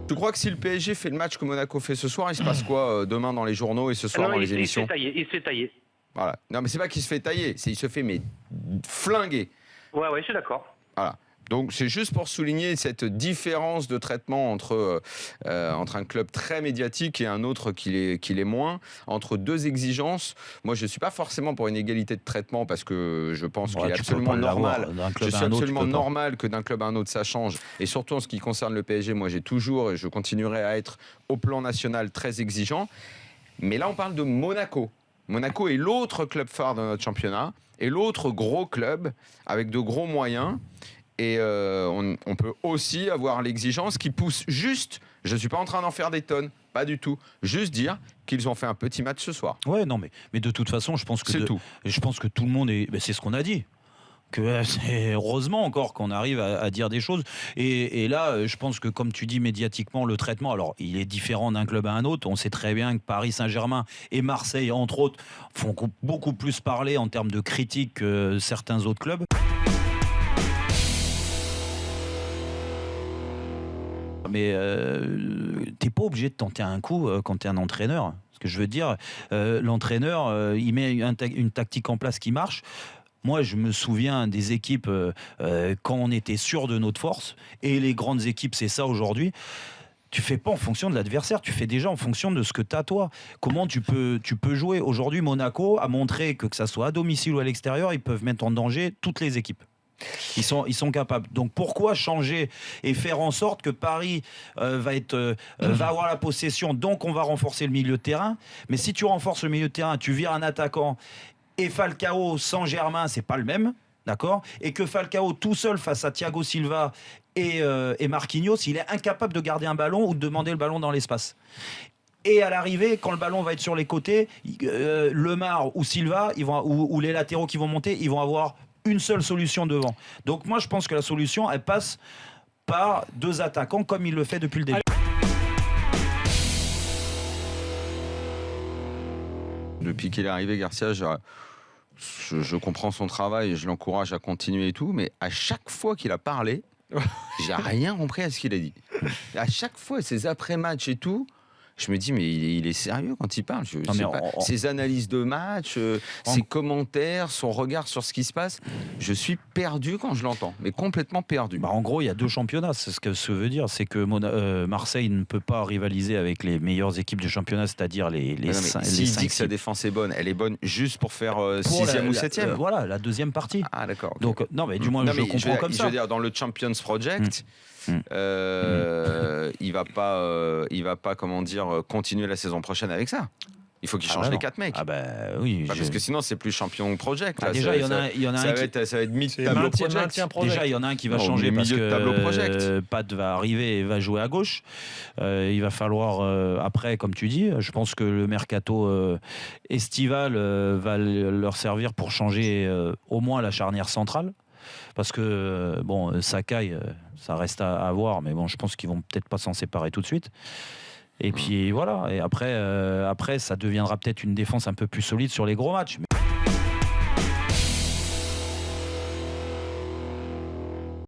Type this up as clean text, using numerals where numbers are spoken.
Tu crois que si le PSG fait le match que Monaco fait ce soir, il se passe quoi demain dans les journaux et ce soir dans les émissions? Il se fait tailler. Voilà. Non, mais c'est pas qu'il se fait tailler, c'est il se fait flinguer. Ouais, je suis d'accord. Voilà. Donc c'est juste pour souligner cette différence de traitement entre un club très médiatique et un autre qui l'est moins, entre deux exigences. Moi je ne suis pas forcément pour une égalité de traitement parce que je pense qu'il est absolument normal. Je suis absolument normal que d'un club à un autre ça change. Et surtout en ce qui concerne le PSG, moi j'ai toujours et je continuerai à être au plan national très exigeant. Mais là on parle de Monaco. Monaco est l'autre club phare de notre championnat et l'autre gros club avec de gros moyens. Et on peut aussi avoir l'exigence qui pousse juste, je ne suis pas en train d'en faire des tonnes, pas du tout, juste dire qu'ils ont fait un petit match ce soir. Ouais, non, mais de toute façon, je pense que tout le monde est. C'est ce qu'on a dit. Que c'est heureusement encore qu'on arrive à dire des choses. Et là, je pense que comme tu dis médiatiquement, le traitement, alors il est différent d'un club à un autre. On sait très bien que Paris Saint-Germain et Marseille, entre autres, font beaucoup plus parler en termes de critiques que certains autres clubs. Mais t'es pas obligé de tenter un coup quand t'es un entraîneur. Ce que je veux dire, l'entraîneur, il met une tactique en place qui marche. Moi, je me souviens des équipes quand on était sûr de notre force. Et les grandes équipes, c'est ça aujourd'hui. Tu fais pas en fonction de l'adversaire, tu fais déjà en fonction de ce que t'as toi. Comment tu peux jouer. Aujourd'hui, Monaco a montré que ça soit à domicile ou à l'extérieur, ils peuvent mettre en danger toutes les équipes. Ils sont capables. Donc pourquoi changer et faire en sorte que Paris va avoir la possession, donc on va renforcer le milieu de terrain. Mais si tu renforces le milieu de terrain, tu vires un attaquant et Falcao sans Germain, c'est pas le même, d'accord ? Et que Falcao tout seul face à Thiago Silva et Marquinhos, il est incapable de garder un ballon ou de demander le ballon dans l'espace. Et à l'arrivée, quand le ballon va être sur les côtés, Lemar ou Silva, ou les latéraux qui vont monter, ils vont avoir une seule solution devant. Donc moi, je pense que la solution, elle passe par deux attaquants comme il le fait depuis le début. Depuis qu'il est arrivé, Garcia, je comprends son travail et je l'encourage à continuer et tout, mais à chaque fois qu'il a parlé, j'ai rien compris à ce qu'il a dit. À chaque fois, ses après-matchs et tout, je me dis, mais il est sérieux quand il parle. Ses analyses de match, ses commentaires, son regard sur ce qui se passe, je suis perdu quand je l'entends, mais complètement perdu. En gros, il y a deux championnats. C'est ce que ça veut dire, c'est que Marseille ne peut pas rivaliser avec les meilleures équipes du championnat, c'est-à-dire les 5. S'il dit que sa défense est bonne, elle est bonne juste pour faire 6e ou 7e. Voilà, la deuxième partie. Ah d'accord. Okay. Donc, non, mais du moins, je comprends comme ça. Je veux dire, dans le Champions Project... il va pas comment dire continuer la saison prochaine avec ça. Il faut qu'il change les 4 mecs. Oui. Parce que sinon c'est plus champion project. Là. Déjà il y en a ça va être mid-tableau project. Déjà il y en a un qui va changer parce que Pat va arriver et va jouer à gauche. Il va falloir après, comme tu dis, je pense que le mercato estival va leur servir pour changer au moins la charnière centrale. Parce que Sakai, ça reste à voir, mais je pense qu'ils vont peut-être pas s'en séparer tout de suite. Et puis voilà. Et après, ça deviendra peut-être une défense un peu plus solide sur les gros matchs.